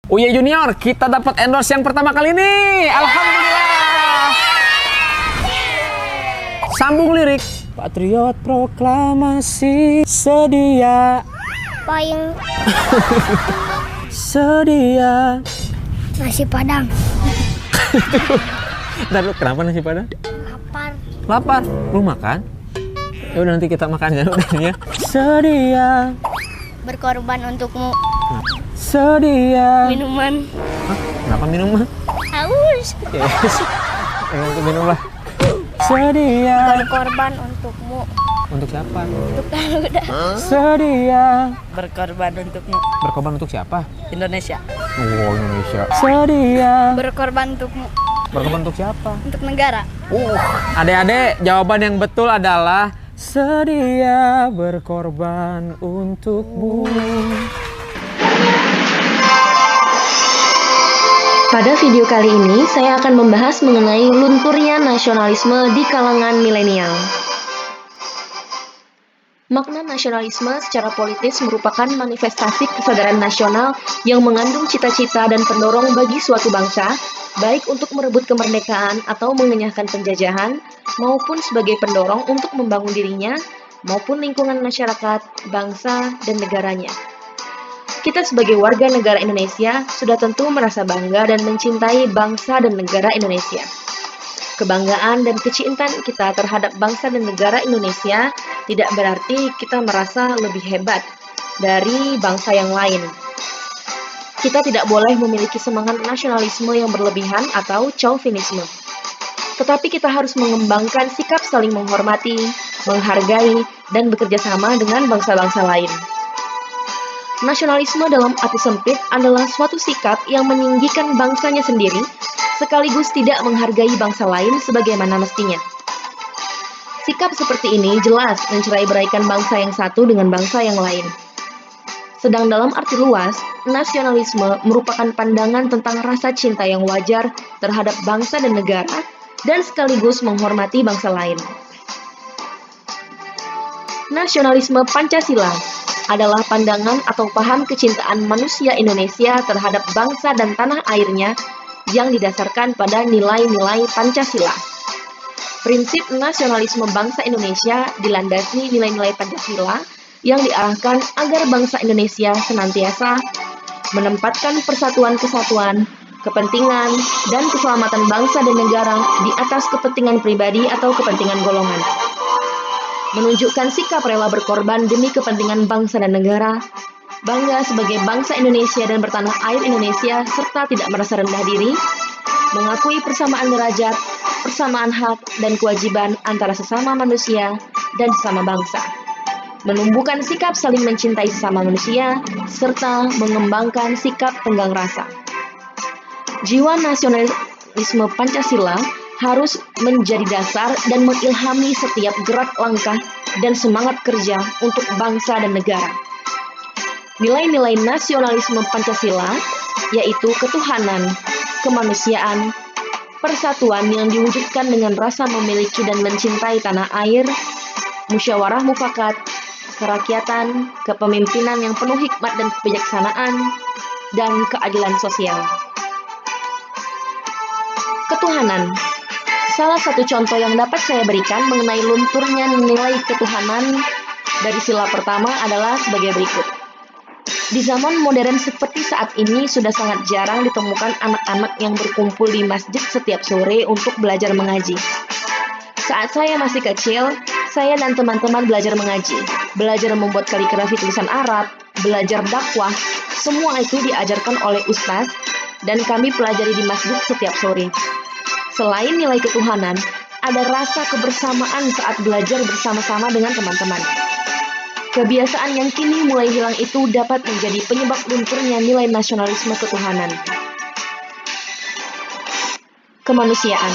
Uya Junior, kita dapat endorse yang pertama kali ini. Alhamdulillah. Sambung lirik. Patriot proklamasi sedia. Payung Sedia. nasi padang. Ntar lu, kenapa nasi padang? Lapar. Lapar. Lu makan? Ya udah nanti kita makan ya udah ya. Sedia. Berkorban untukmu. Sedia. Minuman. Hah? Kenapa minum mah? Haus. Yes. Untuk minum lah. Sedia. Berkorban untukmu. Untuk siapa? Untuk Garuda. Sedia. Berkorban untukmu. Berkorban untuk siapa? Indonesia. Oh, Indonesia. Sedia. Berkorban untukmu. Berkorban untuk siapa? Untuk negara. Adik-adik, jawaban yang betul adalah sedia berkorban untukmu. Pada video kali ini, saya akan membahas mengenai lunturnya nasionalisme di kalangan milenial. Makna nasionalisme secara politis merupakan manifestasi kesadaran nasional yang mengandung cita-cita dan pendorong bagi suatu bangsa, baik untuk merebut kemerdekaan atau mengenyahkan penjajahan, maupun sebagai pendorong untuk membangun dirinya, maupun lingkungan masyarakat, bangsa, dan negaranya. Kita sebagai warga negara Indonesia sudah tentu merasa bangga dan mencintai bangsa dan negara Indonesia. Kebanggaan dan kecintaan kita terhadap bangsa dan negara Indonesia tidak berarti kita merasa lebih hebat dari bangsa yang lain. Kita tidak boleh memiliki semangat nasionalisme yang berlebihan atau chauvinisme. Tetapi kita harus mengembangkan sikap saling menghormati, menghargai, dan bekerja sama dengan bangsa-bangsa lain. Nasionalisme dalam arti sempit adalah suatu sikap yang meninggikan bangsanya sendiri, sekaligus tidak menghargai bangsa lain sebagaimana mestinya. Sikap seperti ini jelas mencerai-beraikan bangsa yang satu dengan bangsa yang lain. Sedang dalam arti luas, nasionalisme merupakan pandangan tentang rasa cinta yang wajar terhadap bangsa dan negara, dan sekaligus menghormati bangsa lain. Nasionalisme Pancasila adalah pandangan atau paham kecintaan manusia Indonesia terhadap bangsa dan tanah airnya yang didasarkan pada nilai-nilai Pancasila. Prinsip nasionalisme bangsa Indonesia dilandasi nilai-nilai Pancasila yang diarahkan agar bangsa Indonesia senantiasa menempatkan persatuan-kesatuan, kepentingan, dan keselamatan bangsa dan negara di atas kepentingan pribadi atau kepentingan golongan. Menunjukkan sikap rela berkorban demi kepentingan bangsa dan negara, bangga sebagai bangsa Indonesia dan bertanah air Indonesia, serta tidak merasa rendah diri, mengakui persamaan derajat, persamaan hak dan kewajiban antara sesama manusia dan sesama bangsa, menumbuhkan sikap saling mencintai sesama manusia, serta mengembangkan sikap tenggang rasa. Jiwa nasionalisme Pancasila harus menjadi dasar dan mengilhami setiap gerak langkah dan semangat kerja untuk bangsa dan negara. Nilai-nilai nasionalisme Pancasila yaitu ketuhanan, kemanusiaan, persatuan yang diwujudkan dengan rasa memiliki dan mencintai tanah air, musyawarah mufakat, kerakyatan, kepemimpinan yang penuh hikmat dan kebijaksanaan, dan keadilan sosial. Ketuhanan. Salah satu contoh yang dapat saya berikan mengenai lunturnya nilai ketuhanan dari sila pertama adalah sebagai berikut. Di zaman modern seperti saat ini sudah sangat jarang ditemukan anak-anak yang berkumpul di masjid setiap sore untuk belajar mengaji. Saat saya masih kecil, saya dan teman-teman belajar mengaji, belajar membuat kaligrafi tulisan Arab, belajar dakwah, semua itu diajarkan oleh ustaz dan kami pelajari di masjid setiap sore. Selain nilai ketuhanan, ada rasa kebersamaan saat belajar bersama-sama dengan teman-teman. Kebiasaan yang kini mulai hilang itu dapat menjadi penyebab lunturnya nilai nasionalisme ketuhanan. Kemanusiaan.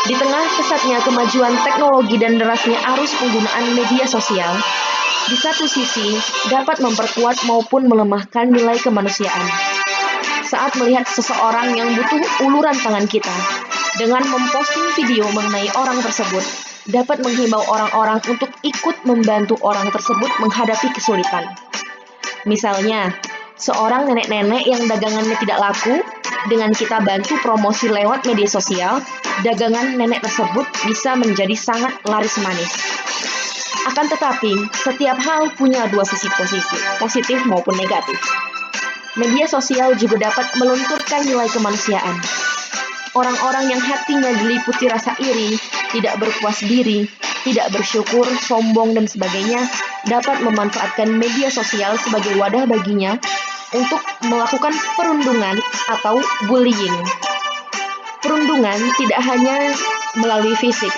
Di tengah pesatnya kemajuan teknologi dan derasnya arus penggunaan media sosial, di satu sisi dapat memperkuat maupun melemahkan nilai kemanusiaan. Saat melihat seseorang yang butuh uluran tangan kita, dengan memposting video mengenai orang tersebut, dapat menghimbau orang-orang untuk ikut membantu orang tersebut menghadapi kesulitan. Misalnya, Seorang nenek-nenek yang dagangannya tidak laku, dengan kita bantu promosi lewat media sosial, dagangan nenek tersebut bisa menjadi sangat laris manis. Akan tetapi, setiap hal punya dua sisi positif maupun negatif. Media sosial juga dapat melunturkan nilai kemanusiaan. Orang-orang yang hatinya diliputi rasa iri, tidak berpuas diri, tidak bersyukur, sombong, dan sebagainya, dapat memanfaatkan media sosial sebagai wadah baginya untuk melakukan perundungan atau bullying. Perundungan tidak hanya melalui fisik,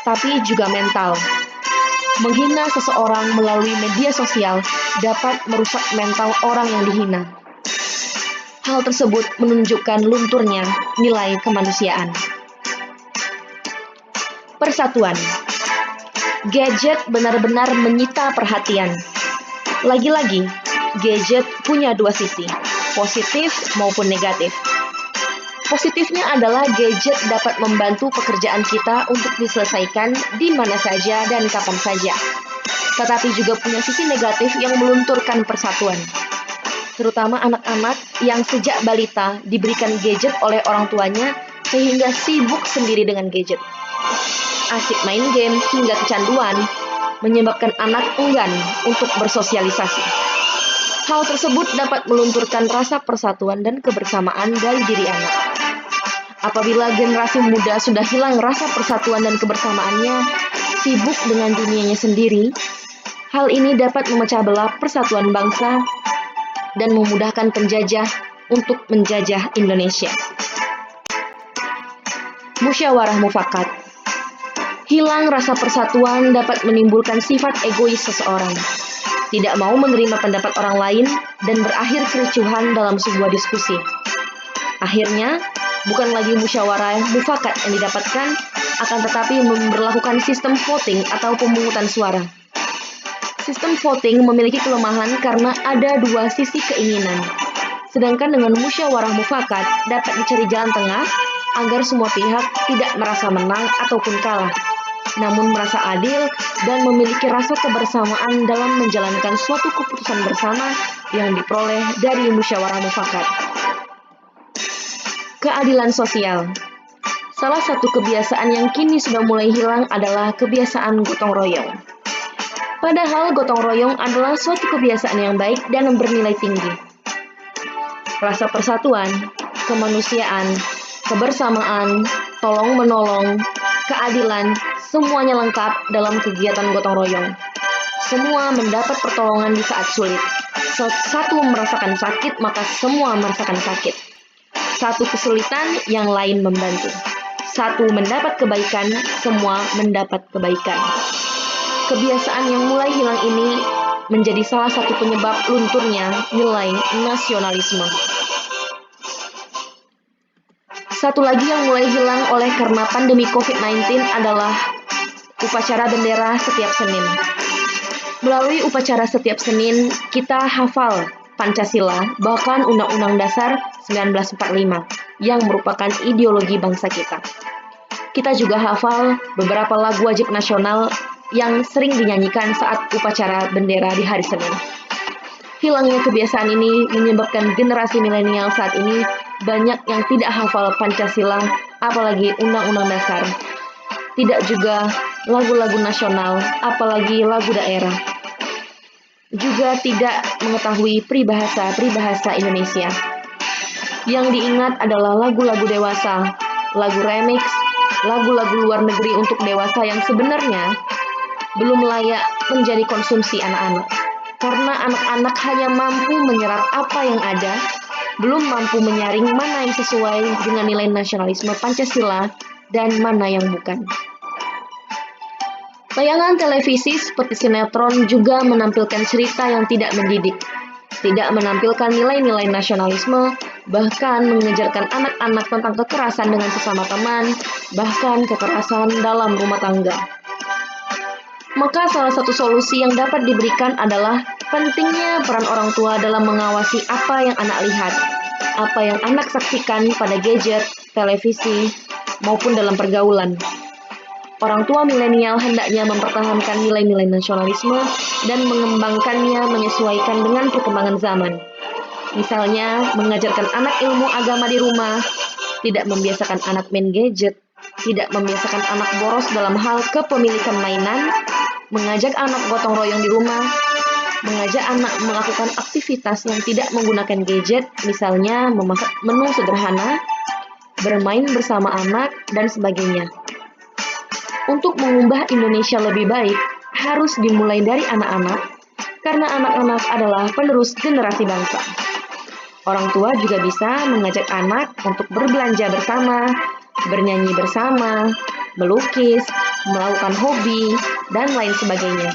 tapi juga mental. Menghina seseorang melalui media sosial dapat merusak mental orang yang dihina. Hal tersebut menunjukkan lunturnya nilai kemanusiaan. Persatuan. Gadget benar-benar menyita perhatian. Lagi-lagi, gadget punya dua sisi, positif maupun negatif. Positifnya adalah gadget dapat membantu pekerjaan kita untuk diselesaikan di mana saja dan kapan saja. Tetapi juga punya sisi negatif yang melunturkan persatuan. Terutama anak-anak yang sejak balita diberikan gadget oleh orang tuanya sehingga sibuk sendiri dengan gadget. Asik main game hingga kecanduan menyebabkan anak enggan untuk bersosialisasi. Hal tersebut dapat melunturkan rasa persatuan dan kebersamaan dari diri anak. Apabila generasi muda sudah hilang rasa persatuan dan kebersamaannya, sibuk dengan dunianya sendiri, hal ini dapat memecah belah persatuan bangsa dan memudahkan penjajah untuk menjajah Indonesia. Musyawarah mufakat. Hilang rasa persatuan dapat menimbulkan sifat egois seseorang, tidak mau menerima pendapat orang lain, dan berakhir kericuhan dalam sebuah diskusi. Akhirnya, bukan lagi musyawarah mufakat yang didapatkan, akan tetapi memberlakukan sistem voting atau pemungutan suara. Sistem voting memiliki kelemahan karena ada dua sisi keinginan. Sedangkan dengan musyawarah mufakat dapat dicari jalan tengah agar semua pihak tidak merasa menang ataupun kalah, namun merasa adil dan memiliki rasa kebersamaan dalam menjalankan suatu keputusan bersama yang diperoleh dari musyawarah mufakat. Keadilan sosial. Salah satu kebiasaan yang kini sudah mulai hilang adalah kebiasaan gotong royong. Padahal gotong royong adalah suatu kebiasaan yang baik dan bernilai tinggi. Rasa persatuan, kemanusiaan, kebersamaan, tolong-menolong, keadilan, semuanya lengkap dalam kegiatan gotong royong. Semua mendapat pertolongan di saat sulit. Satu merasakan sakit, maka semua merasakan sakit. Satu kesulitan, yang lain membantu. Satu mendapat kebaikan, semua mendapat kebaikan. Kebiasaan yang mulai hilang ini menjadi salah satu penyebab lunturnya nilai nasionalisme. Satu lagi yang mulai hilang oleh karena pandemi COVID-19 adalah upacara bendera setiap Senin. Melalui upacara setiap Senin, kita hafal Pancasila, bahkan Undang-Undang Dasar 1945, yang merupakan ideologi bangsa kita. Kita juga hafal beberapa lagu wajib nasional yang sering dinyanyikan saat upacara bendera di hari Senin. Hilangnya kebiasaan ini menyebabkan generasi milenial saat ini banyak yang tidak hafal Pancasila, apalagi Undang-Undang Dasar. Tidak juga lagu-lagu nasional, apalagi lagu daerah. Juga tidak mengetahui peribahasa Indonesia. Yang diingat adalah lagu-lagu dewasa, lagu remix, lagu-lagu luar negeri untuk dewasa yang sebenarnya belum layak menjadi konsumsi anak-anak. Karena anak-anak hanya mampu menyerap apa yang ada, belum mampu menyaring mana yang sesuai dengan nilai nasionalisme Pancasila dan mana yang bukan. Tayangan televisi seperti sinetron juga menampilkan cerita yang tidak mendidik, tidak menampilkan nilai-nilai nasionalisme, bahkan mengejarkan anak-anak tentang kekerasan dengan sesama teman, bahkan kekerasan dalam rumah tangga. Maka salah satu solusi yang dapat diberikan adalah pentingnya peran orang tua dalam mengawasi apa yang anak lihat, apa yang anak saksikan pada gadget, televisi, maupun dalam pergaulan. Orang tua milenial hendaknya mempertahankan nilai-nilai nasionalisme dan mengembangkannya menyesuaikan dengan perkembangan zaman. Misalnya, mengajarkan anak ilmu agama di rumah, tidak membiasakan anak main gadget, tidak membiasakan anak boros dalam hal kepemilikan mainan, mengajak anak gotong royong di rumah, mengajak anak melakukan aktivitas yang tidak menggunakan gadget, misalnya memasak menu sederhana, bermain bersama anak, dan sebagainya. Untuk mengubah Indonesia lebih baik, harus dimulai dari anak-anak, karena anak-anak adalah penerus generasi bangsa. Orang tua juga bisa mengajak anak untuk berbelanja bersama, bernyanyi bersama, melukis, melakukan hobi, dan lain sebagainya.